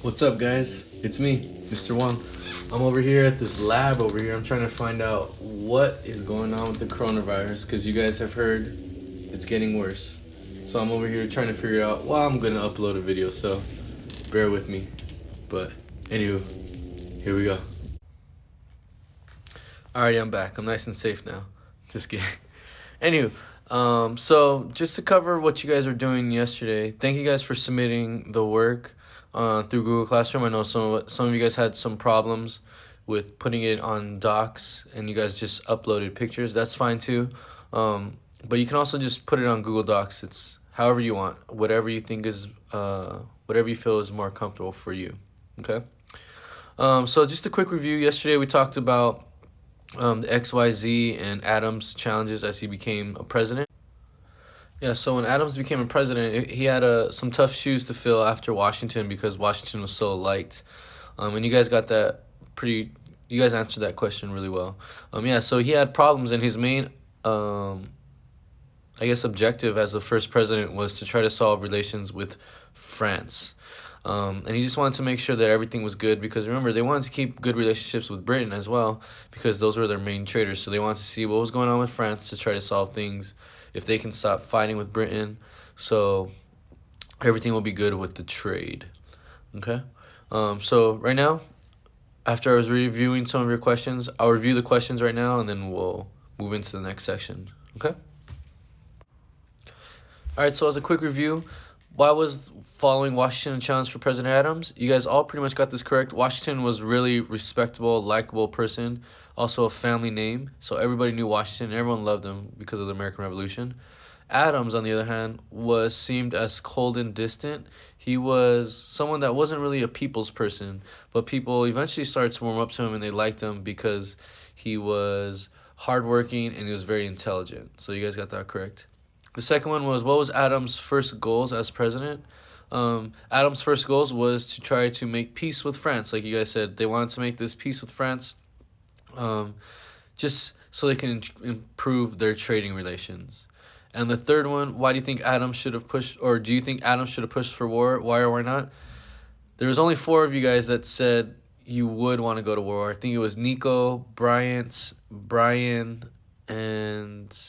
What's up, guys? It's me, Mr. Wang. I'm over here at this lab over here. I'm trying to find out what is going on with the coronavirus because you guys have heard it's getting worse. So I'm over here trying to figure it out while I'm going to upload a video, so bear with me. But anywho, here we go. Alrighty, I'm back. I'm nice and safe now. Just kidding. Anywho, so just to cover what you guys were doing yesterday, thank you guys for submitting the work through Google Classroom. I know some of you guys had some problems with putting it on docs, and you guys just uploaded pictures. That's fine too. But you can also just put it on Google Docs. It's however you want, whatever you think is, whatever you feel is more comfortable for you. Okay. So just a quick review. Yesterday we talked about the XYZ and Adams challenges as he became a president. Yeah, so when Adams became a president, he had some tough shoes to fill after Washington because Washington was so liked. And you guys got that you guys answered that question really well. Yeah, so he had problems, and his main, I guess, objective as the first president was to try to solve relations with France. And he just wanted to make sure that everything was good because, remember, they wanted to keep good relationships with Britain as well because those were their main traders. So they wanted to see what was going on with France to try to solve things, if they can stop fighting with Britain, so everything will be good with the trade. Okay? So right now, after I was reviewing some of your questions, I'll review the questions right now, and then we'll move into the next section. Okay? All right, so as a quick review, why was following Washington a challenge for President Adams? You guys all pretty much got this correct. Washington was really respectable, likable person, also a family name. So everybody knew Washington, and everyone loved him because of the American Revolution. Adams, on the other hand, seemed as cold and distant. He was someone that wasn't really a people's person, but people eventually started to warm up to him, and they liked him because he was hardworking and he was very intelligent. So you guys got that correct. The second one was, what was Adams' first goals as president? Adams' first goals was to try to make peace with France. Like you guys said, they wanted to make this peace with France just so they can improve their trading relations. And the third one, why do you think Adams should have pushed, or do you think Adams should have pushed for war? Why or why not? There was only 4 of you guys that said you would want to go to war. I think it was Nico, Brian, and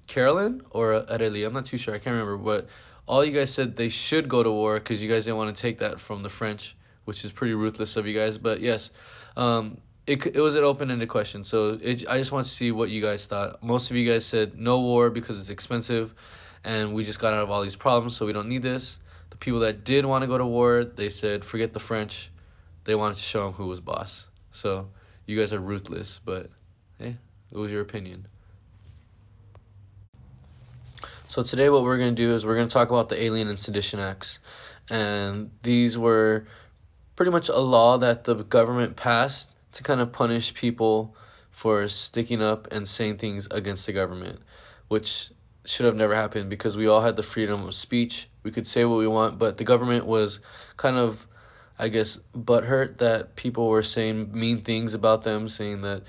Carolyn or Areli. I'm not too sure. I can't remember. But all you guys said they should go to war because you guys didn't want to take that from the French, which is pretty ruthless of you guys. But yes, it was an open-ended question. So I just want to see what you guys thought. Most of you guys said no war because it's expensive and we just got out of all these problems, so we don't need this. The people that did want to go to war, they said forget the French. They wanted to show them who was boss. So you guys are ruthless, but hey, it was your opinion. So today what we're going to do is we're going to talk about the Alien and Sedition Acts. And these were pretty much a law that the government passed to kind of punish people for sticking up and saying things against the government, which should have never happened because we all had the freedom of speech. We could say what we want, but the government was kind of, I guess, butthurt that people were saying mean things about them, saying that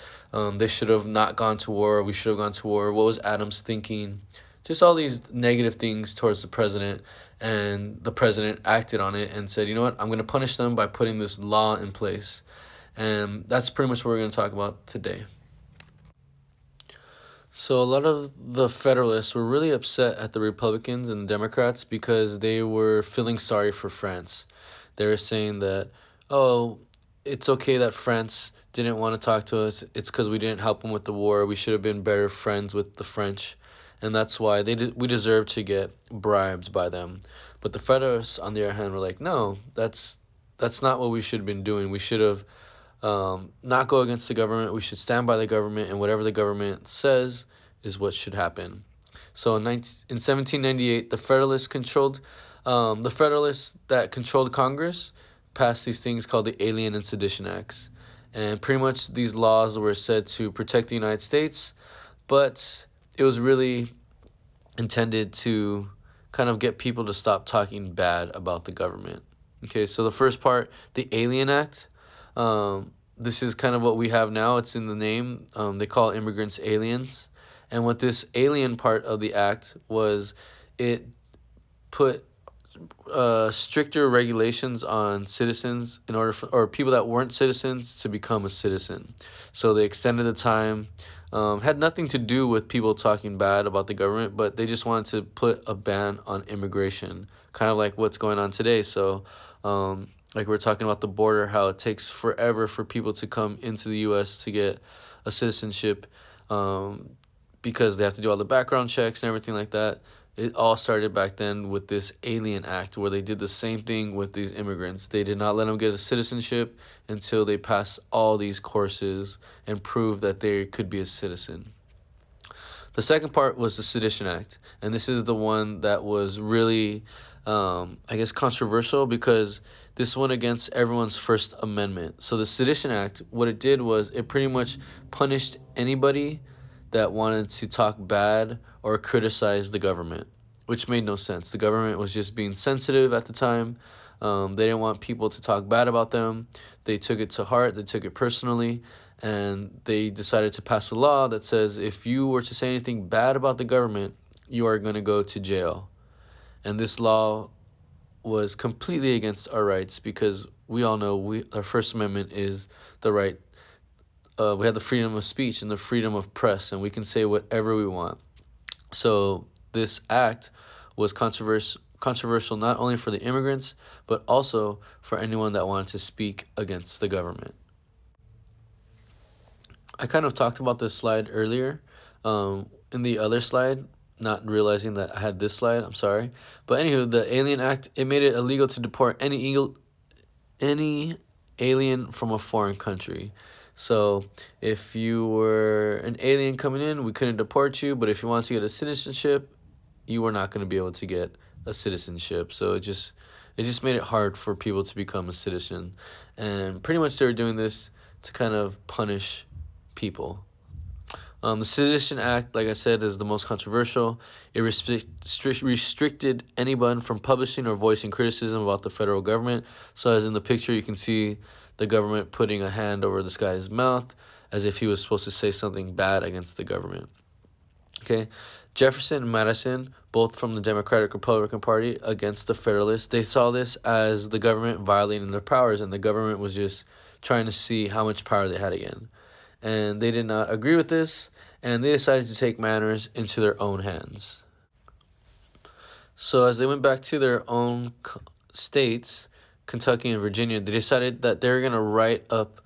they should have not gone to war, or we should have gone to war. What was Adams thinking? Just all these negative things towards the president, and the president acted on it and said, you know what, I'm going to punish them by putting this law in place. And that's pretty much what we're going to talk about today. So a lot of the Federalists were really upset at the Republicans and Democrats because they were feeling sorry for France. They were saying that, oh, it's okay that France didn't want to talk to us. It's because we didn't help them with the war. We should have been better friends with the French. And that's why we deserve to get bribed by them. But the Federalists, on the other hand, were like, no, that's not what we should have been doing. We should have not go against the government. We should stand by the government, and whatever the government says is what should happen. So in 1798, the Federalists that controlled Congress passed these things called the Alien and Sedition Acts. And pretty much these laws were said to protect the United States, but it was really intended to kind of get people to stop talking bad about the government. Okay, so the first part, the Alien Act, this is kind of what we have now. It's in the name. They call immigrants aliens. And what this alien part of the act was, it put stricter regulations on citizens in order for, or people that weren't citizens to become a citizen. So they extended the time. Had nothing to do with people talking bad about the government, but they just wanted to put a ban on immigration, kind of like what's going on today. So, like we're talking about the border, how it takes forever for people to come into the U.S. to get a citizenship, because they have to do all the background checks and everything like that. It all started back then with this Alien Act, where they did the same thing with these immigrants. They did not let them get a citizenship until they passed all these courses and proved that they could be a citizen. The second part was the Sedition Act, and this is the one that was really, I guess, controversial because this went against everyone's First Amendment. So the Sedition Act, what it did was it pretty much punished anybody that wanted to talk bad or criticize the government, which made no sense. The government was just being sensitive at the time. They didn't want people to talk bad about them. They took it to heart, they took it personally, and they decided to pass a law that says if you were to say anything bad about the government, you are going to go to jail. And this law was completely against our rights because we all know our First Amendment is the right. We have the freedom of speech and the freedom of press, and we can say whatever we want. So this act was controversial not only for the immigrants, but also for anyone that wanted to speak against the government. I kind of talked about this slide earlier, in the other slide, not realizing that I had this slide. I'm sorry. But anywho, the Alien Act, it made it illegal to deport any alien from a foreign country. So if you were an alien coming in, we couldn't deport you. But if you wanted to get a citizenship, you were not going to be able to get a citizenship. So it just made it hard for people to become a citizen. And pretty much they were doing this to kind of punish people. The Sedition Act, like I said, is the most controversial. It restricted anyone from publishing or voicing criticism about the federal government. So as in the picture, you can see the government putting a hand over this guy's mouth as if he was supposed to say something bad against the government. Okay, Jefferson and Madison, both from the Democratic Republican Party against the Federalists, they saw this as the government violating their powers, and the government was just trying to see how much power they had again. And they did not agree with this, and they decided to take matters into their own hands. So as they went back to their own states, Kentucky and Virginia, they decided that they're going to write up,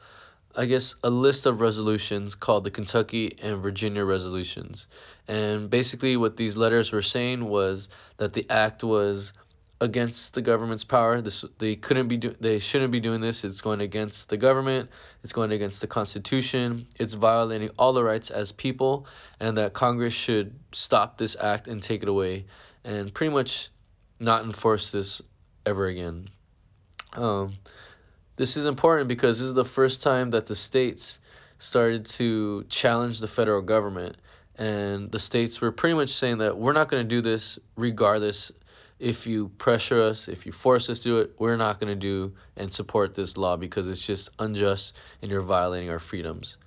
I guess, a list of resolutions called the Kentucky and Virginia resolutions. And basically what these letters were saying was that the act was against the government's power. They shouldn't be doing this. It's going against the government. It's going against the Constitution. It's violating all the rights as people, and that Congress should stop this act and take it away and pretty much not enforce this ever again. This is important because this is the first time that the states started to challenge the federal government, and the states were pretty much saying that we're not going to do this regardless. If you pressure us, if you force us to do it, we're not going to do and support this law because it's just unjust and you're violating our freedoms.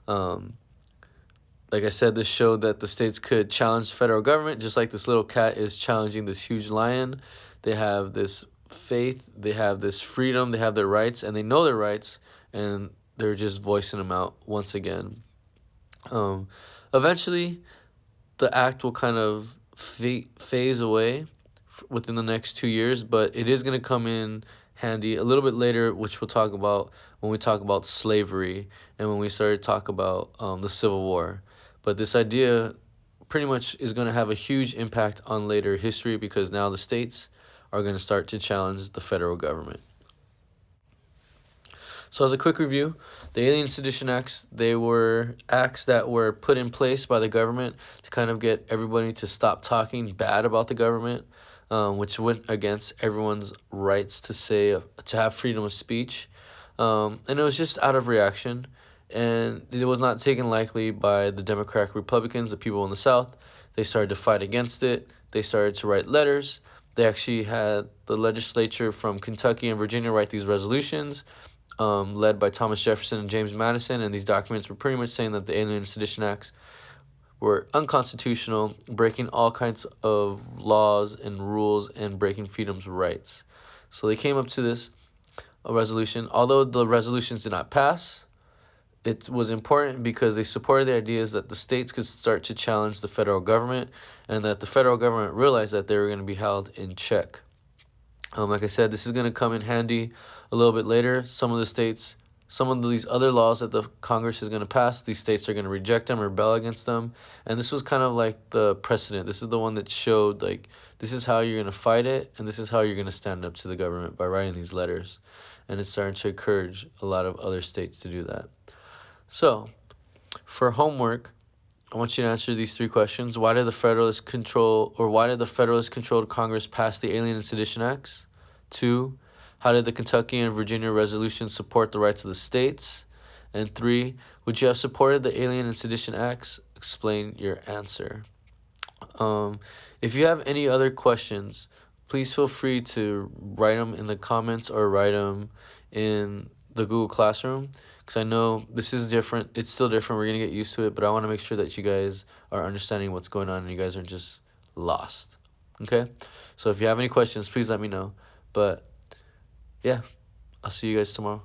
Like I said, this showed that the states could challenge the federal government just like this little cat is challenging this huge lion. They have this faith, they have this freedom, they have their rights, and they know their rights, and they're just voicing them out once again. Eventually, the act will kind of phase away within the next 2 years, but it is going to come in handy a little bit later, which we'll talk about when we talk about slavery and when we start to talk about the Civil War. But this idea pretty much is going to have a huge impact on later history because now the states are going to start to challenge the federal government. So as a quick review, the Alien Sedition Acts, they were acts that were put in place by the government to kind of get everybody to stop talking bad about the government, which went against everyone's rights to have freedom of speech. And it was just out of reaction, and it was not taken lightly by the Democratic Republicans, the people in the South. They started to fight against it. They started to write letters. They actually had the legislature from Kentucky and Virginia write these resolutions, led by Thomas Jefferson and James Madison, and these documents were pretty much saying that the Alien Sedition Acts were unconstitutional, breaking all kinds of laws and rules and breaking freedom's rights. So they came up to this resolution. Although the resolutions did not pass, it was important because they supported the ideas that the states could start to challenge the federal government and that the federal government realized that they were going to be held in check. Like I said, this is going to come in handy a little bit later. Some of the states, some of these other laws that the Congress is going to pass, these states are going to reject them, rebel against them. And this was kind of like the precedent. This is the one that showed, like, this is how you're going to fight it, and this is how you're going to stand up to the government, by writing these letters. And it's starting to encourage a lot of other states to do that. So, for homework, I want you to answer these 3 questions. Why did the Federalist controlled Congress pass the Alien and Sedition Acts? 2. How did the Kentucky and Virginia resolutions support the rights of the states? And 3. Would you have supported the Alien and Sedition Acts? Explain your answer. If you have any other questions, please feel free to write them in the comments or write them in the Google Classroom, because I know this is different. It's still different. We're going to get used to it, but I want to make sure that you guys are understanding what's going on and you guys are just lost. Okay? So if you have any questions, please let me know. But yeah, I'll see you guys tomorrow.